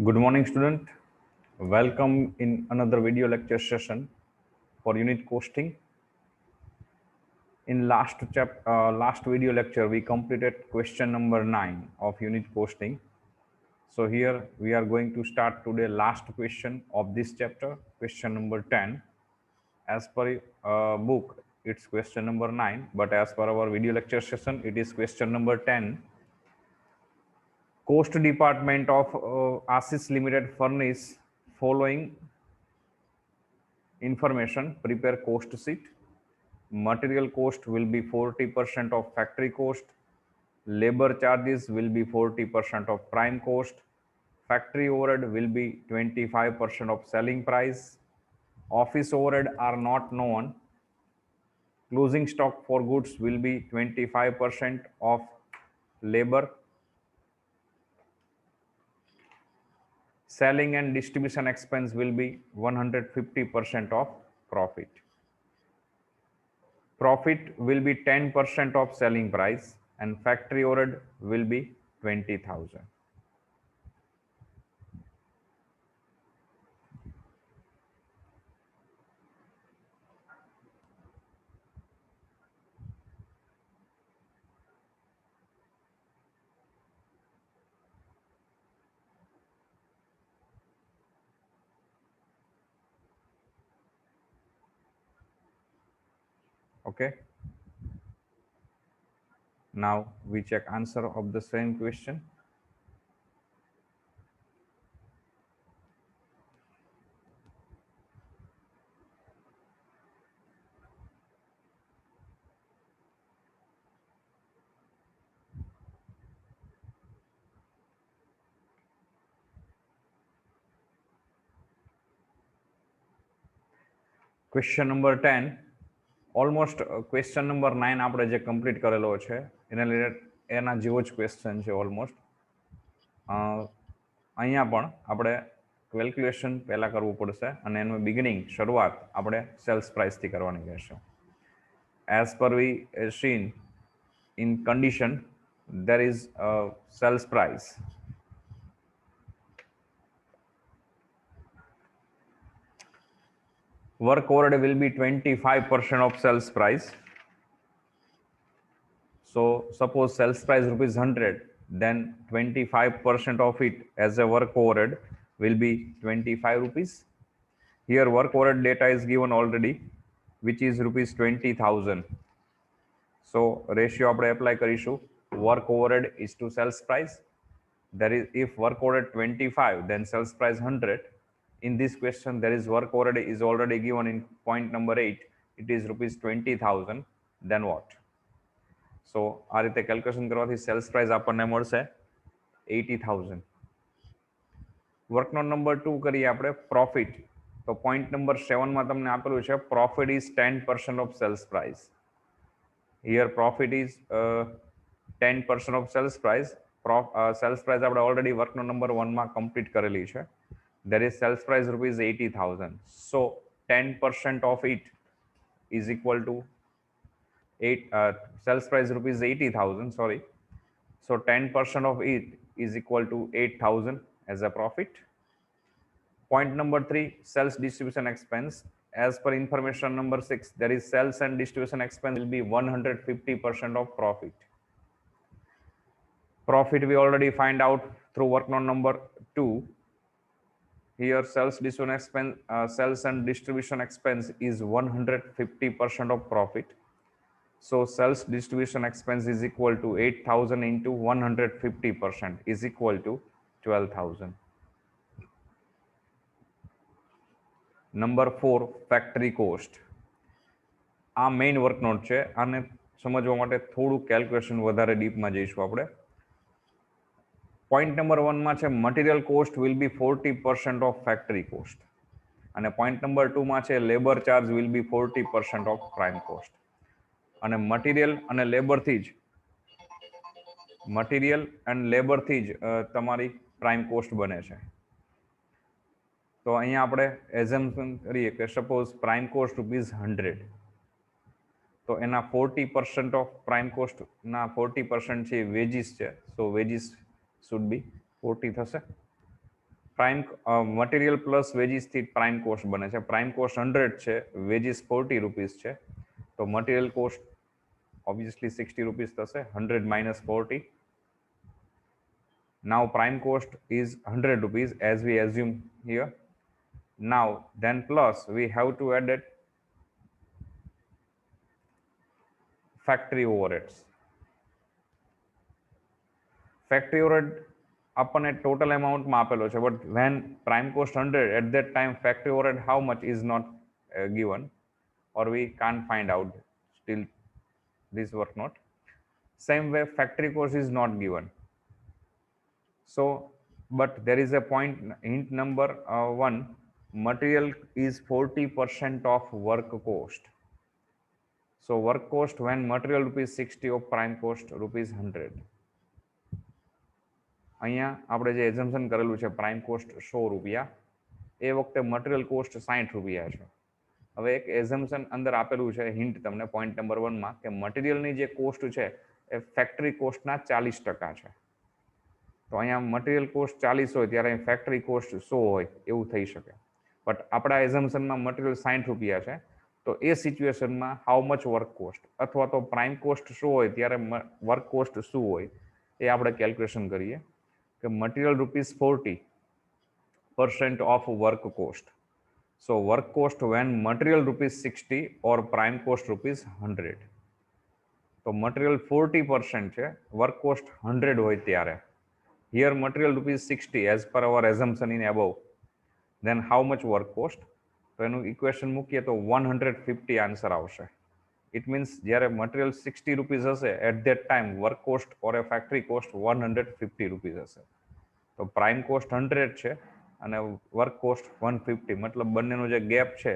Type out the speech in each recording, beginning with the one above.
Good morning, student. Welcome in another video lecture session for unit costing. In last video lecture, we completed question number 9 of unit costing. So here we are going to start today last question of this chapter, question number 10. As per book, it's question number 9, but as per our video lecture session, it is question number 10. Cost department of ASIS Limited furnish following information: prepare cost sheet. Material cost will be 40% of factory cost. Labor charges will be 40% of prime cost. Factory overhead will be 25% of selling price. Office overhead are not known. Closing stock for goods will be 25% of labor. Selling and distribution expense will be 150% of profit. Profit will be 10% of selling price and factory overhead will be 20,000. Okay. Now we check answer of the same question. Question number 10. Almost question number 9 આપણે જે complete કરેલો છે એના જેવો જ question છે almost. અહીંયા પણ આપણે કેલ્ક્યુલેશન પહેલા કરવું પડશે અને એનું બિગિનિંગ શરૂઆત આપણે સેલ્સ પ્રાઇસથી કરવાની રહેશે. As per we seen in condition there is a sales price. Work overhead will be 25% of sales price. So suppose sales price rupees 100, then 25% of it as a work overhead will be 25 rupees. Here work overhead data is given already, which is rupees 20,000. So ratio આપણે apply કરીશું. Work overhead is to sales price. There is, if work overhead 25, then sales price 100. In this question, there is work overhead is already given in point number 8. It is rupees 20,000. Then what? So આ રીતે calculation કરવાથી cells price આપણને મળશે 80,000. Work note number 2 કરીએ આપણે profit. તો point number 7 માં તમને આપેલું છે profit is 10% of sales price. Here profit is 10% of sales price. Sales price આપણે already work note number 1 માં complete કરેલી છે. There is sales price rupees 80,000. So 10% of it is equal to sales price rupees 80,000. Sorry. So 10% of it is equal to 8,000 as a profit. Point number 3, sales distribution expense. As per information number 6, there is sales and distribution expense will be 150% of profit. Profit we already find out through work note number 2. Here sales and distribution expense is 150% of profit. So sales distribution expense is equal to 8,000 into 150% is equal to 12,000. Number 4, factory cost. આ main work not છે. આને સમજવા માટે થોડું calculation વધારે ડીપમાં જઈશું આપણે. Point number 1 માં છે material cost will be 40% of factory cost અને પોઈન્ટ નંબર 2 માં છે labour charge will be 40% of prime cost. અને મટીરિયલ અને લેબરથી જ તમારી પ્રાઇમ કોસ્ટ બને છે. તો અહીંયા આપણે એઝમ્પશન કરીએ કે સપોઝ પ્રાઇમ કોસ્ટ રૂપીઝ 100, તો એના 40% ઓફ પ્રાઇમ કોસ્ટના 40% છે વેજીસ છે. સો વેજીસ શુડ બી 40 થશે. પ્રાઇમ મટીરિયલ પ્લસ વેજીસ થી પ્રાઇમ કોસ્ટ બને છે. પ્રાઇમ કોસ્ટ 100 છે, વેજીસ 40 રૂપીસ છે, તો મટીરિયલ કોસ્ટ obviously 60 rupees થશે. 100 minus 40. Now prime cost is 100 rupees as we assume here. Now then plus we have to add it factory overheads. Factory overhead આપણને total એમાઉન્ટમાં આપેલો છે, but when prime cost 100 at that time factory overhead how much is not given, or we can't find out. Still this work not. Same way factory cost is not given. So but there is a point, hint number 1, material is 40% of work cost. So work cost when material rupees 60 of prime cost rupees 100. અહીંયા આપણે જે assumption કરેલું છે prime cost 100 રૂપિયા, એ વખતે material cost 60 રૂપિયા છે. હવે એક એઝમ્પશન અંદર આપેલું છે હિન્ટ તમને પોઈન્ટ નંબર 1 માં કે મટીરિયલની જે કોસ્ટ છે એ ફેક્ટરી કોસ્ટના 40% છે. તો અહીંયા મટીરિયલ કોસ્ટ 40 હોય ત્યારે ફેક્ટરી કોસ્ટ 100 હોય એવું થઈ શકે. બટ આપણા એઝમ્પશનમાં મટીરિયલ 60 રૂપિયા છે, તો એ સિચ્યુએશનમાં હાઉ મચ વર્ક કોસ્ટ અથવા તો પ્રાઇમ કોસ્ટ 100 હોય ત્યારે વર્ક કોસ્ટ શું હોય એ આપણે કેલ્ક્યુલેશન કરીએ કે material rupees 40% of work cost. So work cost when material rupees 60 or prime cost rupees 100. તો મટીરિયલ 40% છે, વર્ક કોસ્ટ 100 હોય ત્યારે here material rupees 60 as per our assumption in above, then how much work cost? તો એનું equation મૂકીએ તો 150 answer આવશે. It means જ્યારે મટીરિયલ 60 રૂપીસ હશે at that time work cost or a factory cost 150 rupees હશે. તો પ્રાઇમ કોસ્ટ 100 છે અને વર્ક કોસ્ટ 150, મતલબ બંનેનો જે ગેપ છે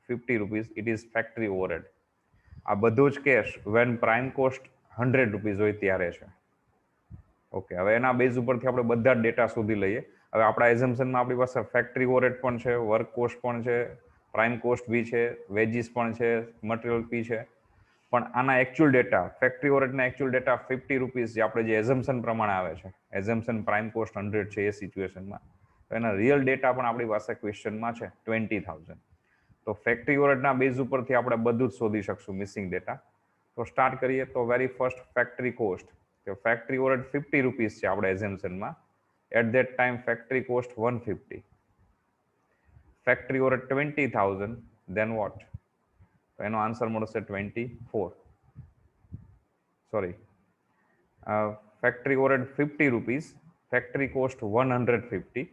50 rupees, it is factory overhead. આ બધું જ case when prime cost 100 rupees હોય ત્યારે છે. ઓકે, હવે એના બેઝ ઉપરથી આપણે બધા જ ડેટા શોધી લઈએ. હવે આપણા એઝમ્પશનમાં આપણી પાસે ફેક્ટરી ઓવરહેડ પણ છે, વર્ક કોસ્ટ પણ છે, પ્રાઇમ કોસ્ટ બી છે, વેજીસ પણ છે, મટીરિયલ બી છે. પણ આના એકચ્યુઅલ ડેટા, ફેક્ટરી ઓવરહેડના એકચ્યુઅલ ડેટા 50 રૂપીસ જે આપણે જે એઝમ્પશન પ્રમાણે આવે છે, એઝમ્પશન પ્રાઇમ કોસ્ટ 100 છે એ સિચ્યુએશનમાં, તો એના રિયલ ડેટા પણ આપણી પાસે ક્વેશ્ચનમાં છે 20,000. તો ફેક્ટરી ઓવરહેડના બેઝ ઉપરથી આપણે બધું જ શોધી શકશું મિસિંગ ડેટા. તો સ્ટાર્ટ કરીએ તો વેરી ફર્સ્ટ ફેક્ટરી કોસ્ટ, તો ફેક્ટરી ઓવરહેડ 50 રૂપીસ છે આપણે એઝમ્પશનમાં. At that time factory cost 150, factory overhead 20,000, then what? તો એનો આન્સર મળશે 24. Sorry, factory overhead 50 rupees, factory cost 150,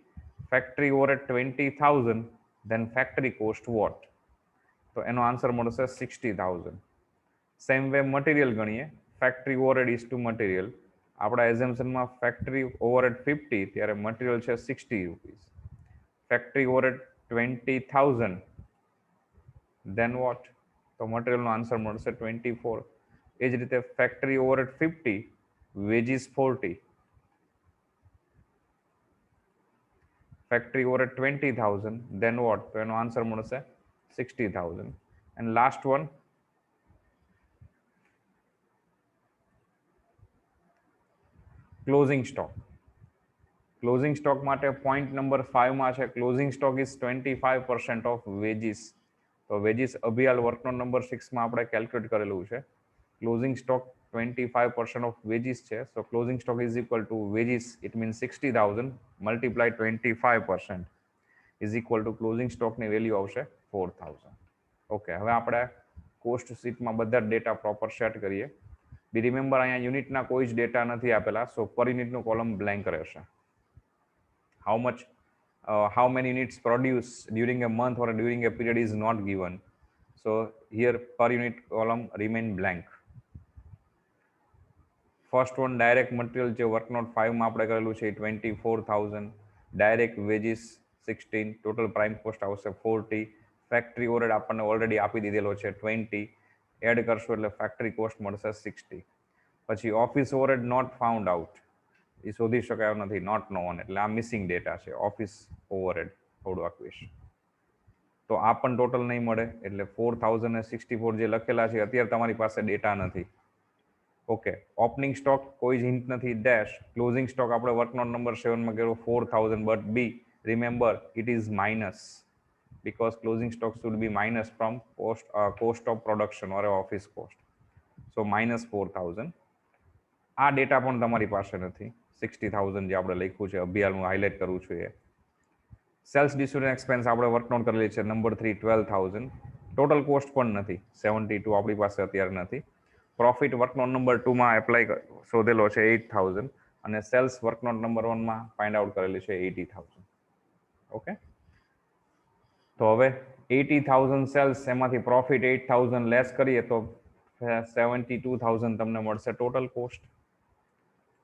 factory overhead 20,000, then factory cost what? તો એનો આન્સર મળશે 60,000. સેમ વે મટીરિયલ ગણીએ, factory overhead is to material. આપણા એઝમ્પશનમાં factory overhead 50 ત્યારે મટીરિયલ છે 60 rupees, factory overhead 20,000, then what? તો મટીરિયલનો આન્સર મળશે 24. એ જ રીતે factory overhead 50, veggies 40, factory overhead 20,000, then what? તો એનો આન્સર મળશે 60,000. And last one, closing stock. Closing stock માટે પોઈન્ટ નંબર 5 માં છે closing stock is 25% of veggies. તો વેજીસ અભિયાલ વર્કનો નંબર 6 માં આપણે કેલ્ક્યુલેટ કરેલું છે. ક્લોઝિંગ સ્ટોક 25% ઓફ વેજીસ છે. So closing stock is equal to wages, it means 60,000 multiply 25% is equal to closing સ્ટોકની વેલ્યુ આવશે 4,000. ઓકે, હવે આપણે કોસ્ટ શીટમાં બધા જ ડેટા પ્રોપર સેટ કરીએ. બી રિમેમ્બર અહીંયા યુનિટના કોઈ જ ડેટા નથી આપેલા, સો પર યુનિટનું કોલમ બ્લેન્ક રહેશે. How much, how many units produced during a month or during a period is not given. So here per unit column remain blank. First one, direct material જે વર્ક નોટ 5 માં આપણે કરેલું છે 24,000, direct veggies 16, total prime cost આવશે 40, factory overhead આપણને already આપી દીધેલો છે 20, add કરશું એટલે ફેક્ટરી કોસ્ટ મળશે 60. પછી office overhead not found out, એ શોધી શકાયો નથી, નોટ નોન, એટલે આ મિસિંગ ડેટા છે ઓફિસ ઓવરહેડ થોડું આ ક્વેશ્ચન. તો આ પણ ટોટલ નહીં મળે, એટલે 4,064 જે લખેલા છે અત્યારે તમારી પાસે ડેટા નથી. ઓકે, ઓપનિંગ સ્ટોક કોઈ જ હિન્ટ નથી, ડેશ. ક્લોઝિંગ સ્ટોક આપણે વર્ક નોટ નંબર 7 માં કર્યો 4,000, but be remember it is minus because closing stock should be minus from cost of production or office cost. So minus 4000. આ data પણ તમારી પાસે નથી. 60000 જે આપણે લખ્યું છે, અભિયાન હું હાઇલાઇટ કરું છું એ. સેલ્સ ડિસ્ટ્રીબ્યુશન એક્સપેન્સ આપણે વર્કઆઉટ કરેલી છે નંબર 3 12000. ટોટલ કોસ્ટ પણ નથી, 72 આપણી પાસે અત્યારે નથી. પ્રોફિટ વર્કનોટ નંબર 2 માં એપ્લાય શોધેલો છે 8000 અને સેલ્સ વર્કનોટ નંબર 1 માં ફાઇન્ડ આઉટ કરેલી છે 80000. ઓકે, તો હવે 80000 સેલ્સ, એમાંથી પ્રોફિટ 8000 લેસ કરીએ તો 72000 તમને મળશે ટોટલ કોસ્ટ.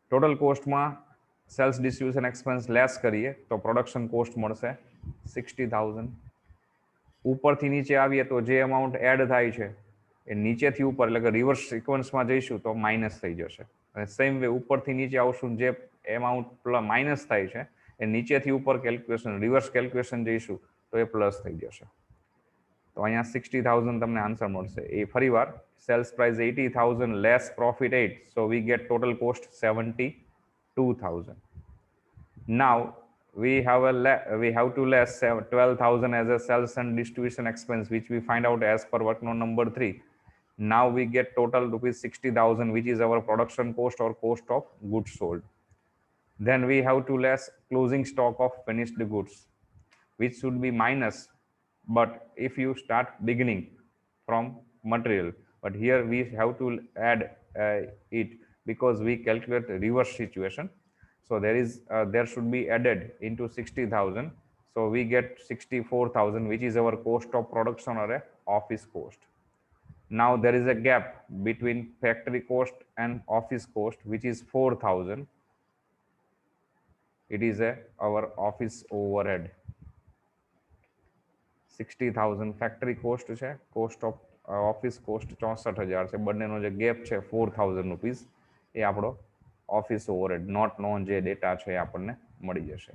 ટોટલ કોસ્ટમાં સેલ્સ ડિસ્ટ્રીબ્યુશન એક્સપેન્સ લેસ કરીએ તો પ્રોડક્શન કોસ્ટ મળશે 60000. ઉપરથી નીચે આવીએ તો જે અમાઉન્ટ એડ થાય છે એ નીચેથી ઉપર, એટલે કે રિવર્સ સિક્વન્સમાં જઈશું તો માઇનસ થઈ જશે. અને સેમ વે ઉપરથી નીચે આવશું, જે એમાઉન્ટ માઇનસ થાય છે એ નીચેથી ઉપર કેલ્ક્યુલેશન, રિવર્સ કેલ્ક્યુલેશન જઈશું તો એ પ્લસ થઈ જશે. તો અહીંયા 60000 તમને આન્સર મળશે. એ ફરીવાર sales price 80000 less profit 8, so we get total cost 72000. Now we have to less 12000 as a sales and distribution expense, which we find out as per worknote number 3. Now we get total rupees 60000, which is our production cost or cost of goods sold. Then we have to less closing stock of finished goods, which should be minus, but if you start beginning from material, but here we have to add it because we calculate the reverse situation. So there should be added into 60000, so we get 64000, which is our cost of production or a office cost. Now there is a gap between factory cost and office cost, which is 4000. It is our office overhead. 60000 factory cost છે, cost of office cost 64000 છે. બંનેનો જે gap છે 4000 rupees, એ આપણો office overhead not non જે data છે એ આપણને મળી જશે.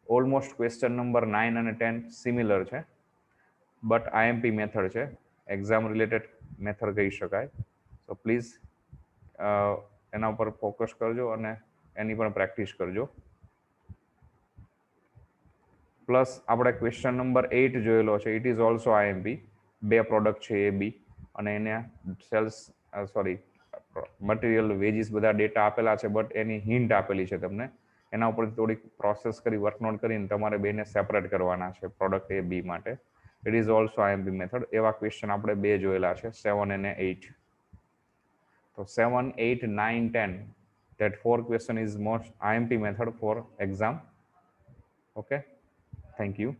ઓલમોસ્ટ ક્વેશ્ચન નંબર 9 અને 10 સિમિલર છે, બટ આઈએમપી મેથડ છે, એક્ઝામ રિલેટેડ મેથડ કહી શકાય. સો પ્લીઝ એના ઉપર ફોકસ કરજો અને એની પણ પ્રેક્ટિસ કરજો. પ્લસ આપણે ક્વેશ્ચન નંબર 8 જોયેલો છે, it is also IMP. 2 product છે એ બી, અને એને સેલ્સ મટીરિયલ, વેજીસ બધા ડેટા આપેલા છે, બટ એની હિન્ટ આપેલી છે તમને. એના ઉપર થોડીક પ્રોસેસ કરી, વર્કનોટ કરીને તમારે બેને સેપરેટ કરવાના છે પ્રોડક્ટ એ બી માટે. It is also IMP method. એવા ક્વેશ્ચન આપણે 2 જોયેલા છે, 7 અને 8. તો 7, 8, 9, 10, that 4 question is most IMP method for exam. Okay, thank you.